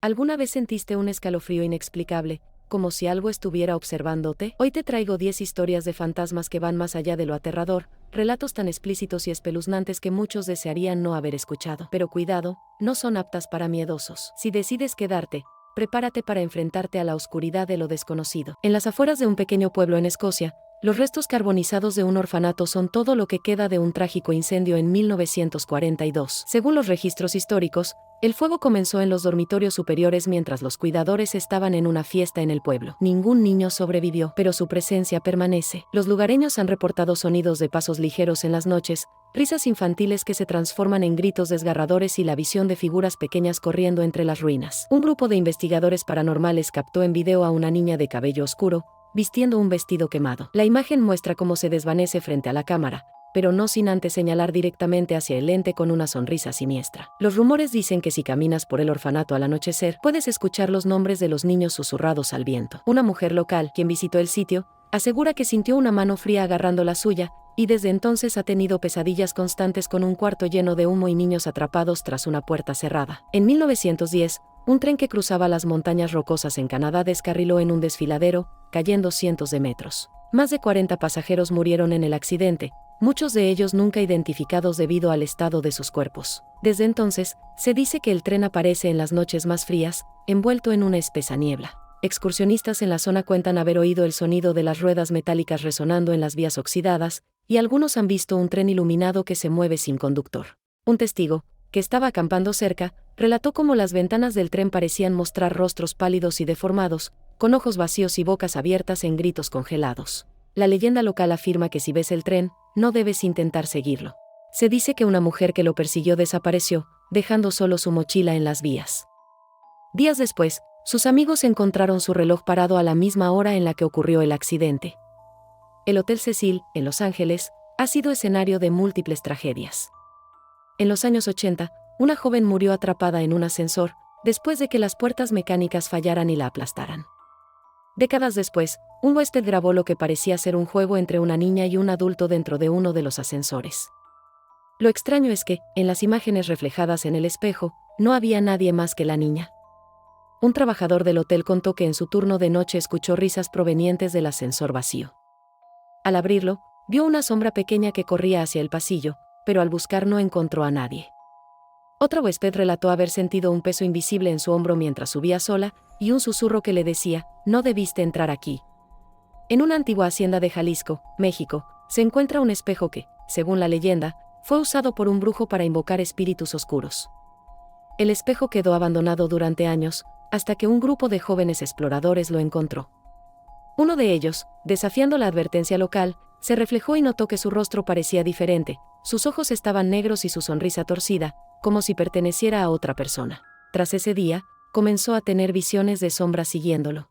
¿Alguna vez sentiste un escalofrío inexplicable, como si algo estuviera observándote? Hoy te traigo 10 historias de fantasmas que van más allá de lo aterrador, relatos tan explícitos y espeluznantes que muchos desearían no haber escuchado. Pero cuidado, no son aptas para miedosos. Si decides quedarte, prepárate para enfrentarte a la oscuridad de lo desconocido. En las afueras de un pequeño pueblo en Escocia, los restos carbonizados de un orfanato son todo lo que queda de un trágico incendio en 1942. Según los registros históricos, el fuego comenzó en los dormitorios superiores mientras los cuidadores estaban en una fiesta en el pueblo. Ningún niño sobrevivió, pero su presencia permanece. Los lugareños han reportado sonidos de pasos ligeros en las noches, risas infantiles que se transforman en gritos desgarradores y la visión de figuras pequeñas corriendo entre las ruinas. Un grupo de investigadores paranormales captó en video a una niña de cabello oscuro, vistiendo un vestido quemado. La imagen muestra cómo se desvanece frente a la cámara, pero no sin antes señalar directamente hacia el ente con una sonrisa siniestra. Los rumores dicen que si caminas por el orfanato al anochecer, puedes escuchar los nombres de los niños susurrados al viento. Una mujer local, quien visitó el sitio, asegura que sintió una mano fría agarrando la suya, y desde entonces ha tenido pesadillas constantes con un cuarto lleno de humo y niños atrapados tras una puerta cerrada. En 1910, un tren que cruzaba las montañas rocosas en Canadá descarriló en un desfiladero, cayendo cientos de metros. Más de 40 pasajeros murieron en el accidente, muchos de ellos nunca identificados debido al estado de sus cuerpos. Desde entonces, se dice que el tren aparece en las noches más frías, envuelto en una espesa niebla. Excursionistas en la zona cuentan haber oído el sonido de las ruedas metálicas resonando en las vías oxidadas, y algunos han visto un tren iluminado que se mueve sin conductor. Un testigo, que estaba acampando cerca, relató cómo las ventanas del tren parecían mostrar rostros pálidos y deformados, con ojos vacíos y bocas abiertas en gritos congelados. La leyenda local afirma que si ves el tren, no debes intentar seguirlo. Se dice que una mujer que lo persiguió desapareció, dejando solo su mochila en las vías. Días después, sus amigos encontraron su reloj parado a la misma hora en la que ocurrió el accidente. El Hotel Cecil, en Los Ángeles, ha sido escenario de múltiples tragedias. En los años 80, una joven murió atrapada en un ascensor, después de que las puertas mecánicas fallaran y la aplastaran. Décadas después, un huésped grabó lo que parecía ser un juego entre una niña y un adulto dentro de uno de los ascensores. Lo extraño es que, en las imágenes reflejadas en el espejo, no había nadie más que la niña. Un trabajador del hotel contó que en su turno de noche escuchó risas provenientes del ascensor vacío. Al abrirlo, vio una sombra pequeña que corría hacia el pasillo, pero al buscar no encontró a nadie. Otro huésped relató haber sentido un peso invisible en su hombro mientras subía sola, y un susurro que le decía, «No debiste entrar aquí». En una antigua hacienda de Jalisco, México, se encuentra un espejo que, según la leyenda, fue usado por un brujo para invocar espíritus oscuros. El espejo quedó abandonado durante años, hasta que un grupo de jóvenes exploradores lo encontró. Uno de ellos, desafiando la advertencia local, se reflejó y notó que su rostro parecía diferente, sus ojos estaban negros y su sonrisa torcida, como si perteneciera a otra persona. Tras ese día, comenzó a tener visiones de sombras siguiéndolo.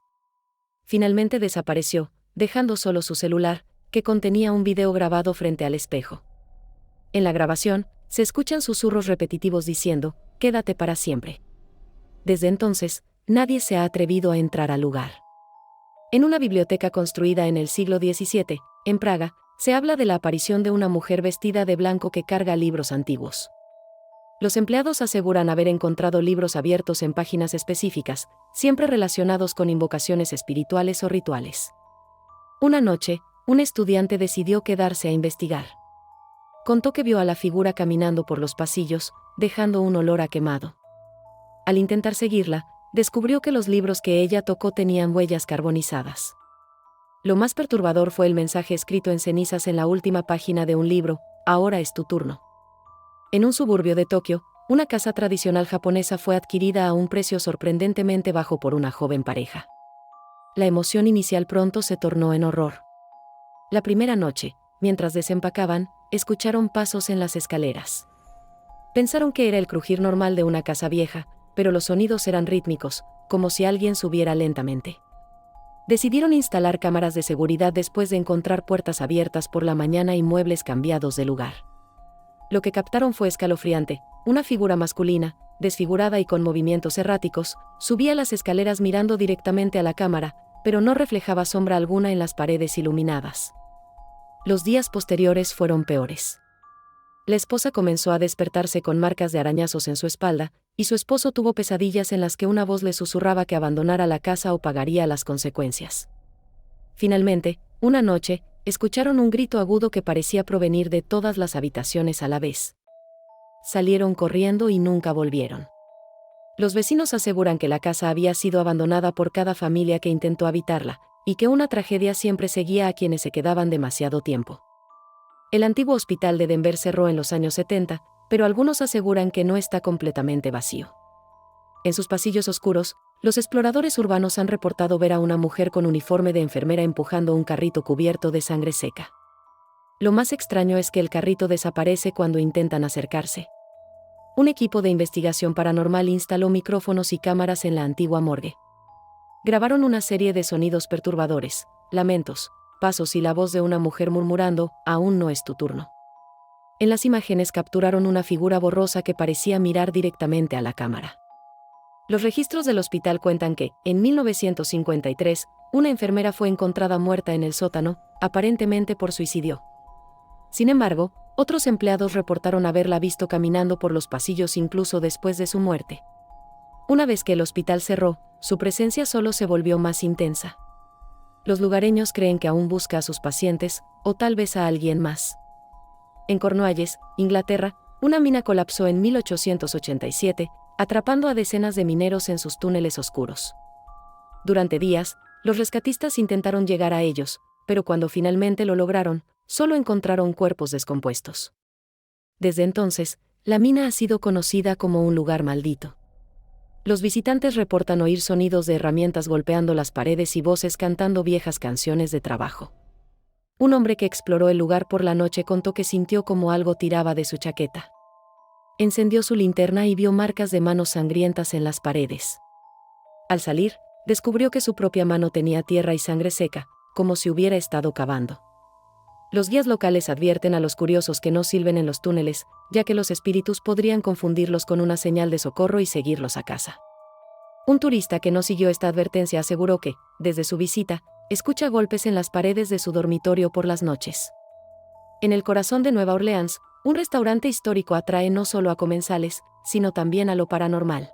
Finalmente desapareció, dejando solo su celular, que contenía un video grabado frente al espejo. En la grabación, se escuchan susurros repetitivos diciendo, «Quédate para siempre». Desde entonces, nadie se ha atrevido a entrar al lugar. En una biblioteca construida en el siglo XVII, en Praga, se habla de la aparición de una mujer vestida de blanco que carga libros antiguos. Los empleados aseguran haber encontrado libros abiertos en páginas específicas, siempre relacionados con invocaciones espirituales o rituales. Una noche, un estudiante decidió quedarse a investigar. Contó que vio a la figura caminando por los pasillos, dejando un olor a quemado. Al intentar seguirla, descubrió que los libros que ella tocó tenían huellas carbonizadas. Lo más perturbador fue el mensaje escrito en cenizas en la última página de un libro, «Ahora es tu turno». En un suburbio de Tokio, una casa tradicional japonesa fue adquirida a un precio sorprendentemente bajo por una joven pareja. La emoción inicial pronto se tornó en horror. La primera noche, mientras desempacaban, escucharon pasos en las escaleras. Pensaron que era el crujir normal de una casa vieja, pero los sonidos eran rítmicos, como si alguien subiera lentamente. Decidieron instalar cámaras de seguridad después de encontrar puertas abiertas por la mañana y muebles cambiados de lugar. Lo que captaron fue escalofriante. Una figura masculina, desfigurada y con movimientos erráticos, subía las escaleras mirando directamente a la cámara, pero no reflejaba sombra alguna en las paredes iluminadas. Los días posteriores fueron peores. La esposa comenzó a despertarse con marcas de arañazos en su espalda, y su esposo tuvo pesadillas en las que una voz le susurraba que abandonara la casa o pagaría las consecuencias. Finalmente, una noche, escucharon un grito agudo que parecía provenir de todas las habitaciones a la vez. Salieron corriendo y nunca volvieron. Los vecinos aseguran que la casa había sido abandonada por cada familia que intentó habitarla, y que una tragedia siempre seguía a quienes se quedaban demasiado tiempo. El antiguo hospital de Denver cerró en los años 70, pero algunos aseguran que no está completamente vacío. En sus pasillos oscuros, los exploradores urbanos han reportado ver a una mujer con uniforme de enfermera empujando un carrito cubierto de sangre seca. Lo más extraño es que el carrito desaparece cuando intentan acercarse. Un equipo de investigación paranormal instaló micrófonos y cámaras en la antigua morgue. Grabaron una serie de sonidos perturbadores, lamentos, pasos y la voz de una mujer murmurando, «Aún no es tu turno». En las imágenes capturaron una figura borrosa que parecía mirar directamente a la cámara. Los registros del hospital cuentan que, en 1953, una enfermera fue encontrada muerta en el sótano, aparentemente por suicidio. Sin embargo, otros empleados reportaron haberla visto caminando por los pasillos incluso después de su muerte. Una vez que el hospital cerró, su presencia solo se volvió más intensa. Los lugareños creen que aún busca a sus pacientes, o tal vez a alguien más. En Cornualles, Inglaterra, una mina colapsó en 1887, atrapando a decenas de mineros en sus túneles oscuros. Durante días, los rescatistas intentaron llegar a ellos, pero cuando finalmente lo lograron, solo encontraron cuerpos descompuestos. Desde entonces, la mina ha sido conocida como un lugar maldito. Los visitantes reportan oír sonidos de herramientas golpeando las paredes y voces cantando viejas canciones de trabajo. Un hombre que exploró el lugar por la noche contó que sintió como algo tiraba de su chaqueta. Encendió su linterna y vio marcas de manos sangrientas en las paredes. Al salir, descubrió que su propia mano tenía tierra y sangre seca, como si hubiera estado cavando. Los guías locales advierten a los curiosos que no silben en los túneles, ya que los espíritus podrían confundirlos con una señal de socorro y seguirlos a casa. Un turista que no siguió esta advertencia aseguró que, desde su visita, escucha golpes en las paredes de su dormitorio por las noches. En el corazón de Nueva Orleans, un restaurante histórico atrae no solo a comensales, sino también a lo paranormal.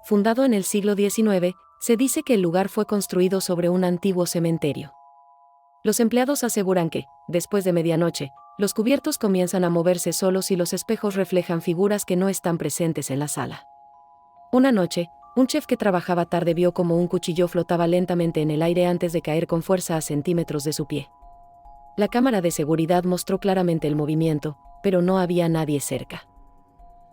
Fundado en el siglo XIX, se dice que el lugar fue construido sobre un antiguo cementerio. Los empleados aseguran que, después de medianoche, los cubiertos comienzan a moverse solos y los espejos reflejan figuras que no están presentes en la sala. Una noche, un chef que trabajaba tarde vio como un cuchillo flotaba lentamente en el aire antes de caer con fuerza a centímetros de su pie. La cámara de seguridad mostró claramente el movimiento, pero no había nadie cerca.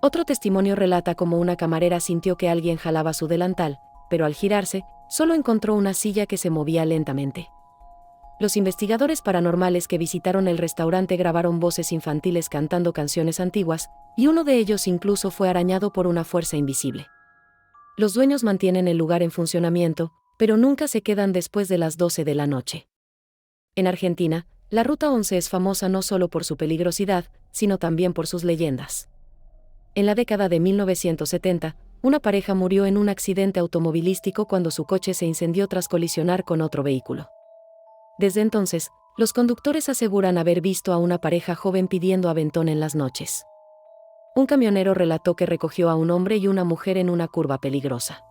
Otro testimonio relata cómo una camarera sintió que alguien jalaba su delantal, pero al girarse, solo encontró una silla que se movía lentamente. Los investigadores paranormales que visitaron el restaurante grabaron voces infantiles cantando canciones antiguas, y uno de ellos incluso fue arañado por una fuerza invisible. Los dueños mantienen el lugar en funcionamiento, pero nunca se quedan después de las 12 de la noche. En Argentina, la Ruta 11 es famosa no solo por su peligrosidad, sino también por sus leyendas. En la década de 1970, una pareja murió en un accidente automovilístico cuando su coche se incendió tras colisionar con otro vehículo. Desde entonces, los conductores aseguran haber visto a una pareja joven pidiendo aventón en las noches. Un camionero relató que recogió a un hombre y una mujer en una curva peligrosa.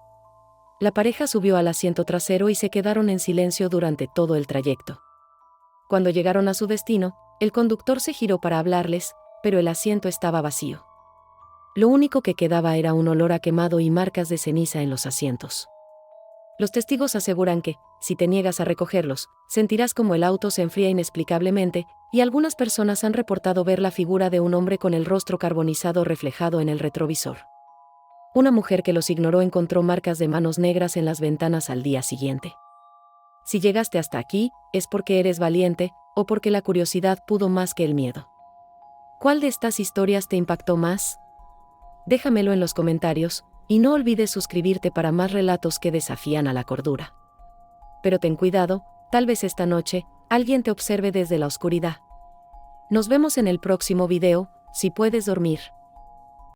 La pareja subió al asiento trasero y se quedaron en silencio durante todo el trayecto. Cuando llegaron a su destino, el conductor se giró para hablarles, pero el asiento estaba vacío. Lo único que quedaba era un olor a quemado y marcas de ceniza en los asientos. Los testigos aseguran que, si te niegas a recogerlos, sentirás como el auto se enfría inexplicablemente, y algunas personas han reportado ver la figura de un hombre con el rostro carbonizado reflejado en el retrovisor. Una mujer que los ignoró encontró marcas de manos negras en las ventanas al día siguiente. Si llegaste hasta aquí, es porque eres valiente, o porque la curiosidad pudo más que el miedo. ¿Cuál de estas historias te impactó más? Déjamelo en los comentarios, y no olvides suscribirte para más relatos que desafían a la cordura. Pero ten cuidado, tal vez esta noche, alguien te observe desde la oscuridad. Nos vemos en el próximo video, si puedes dormir.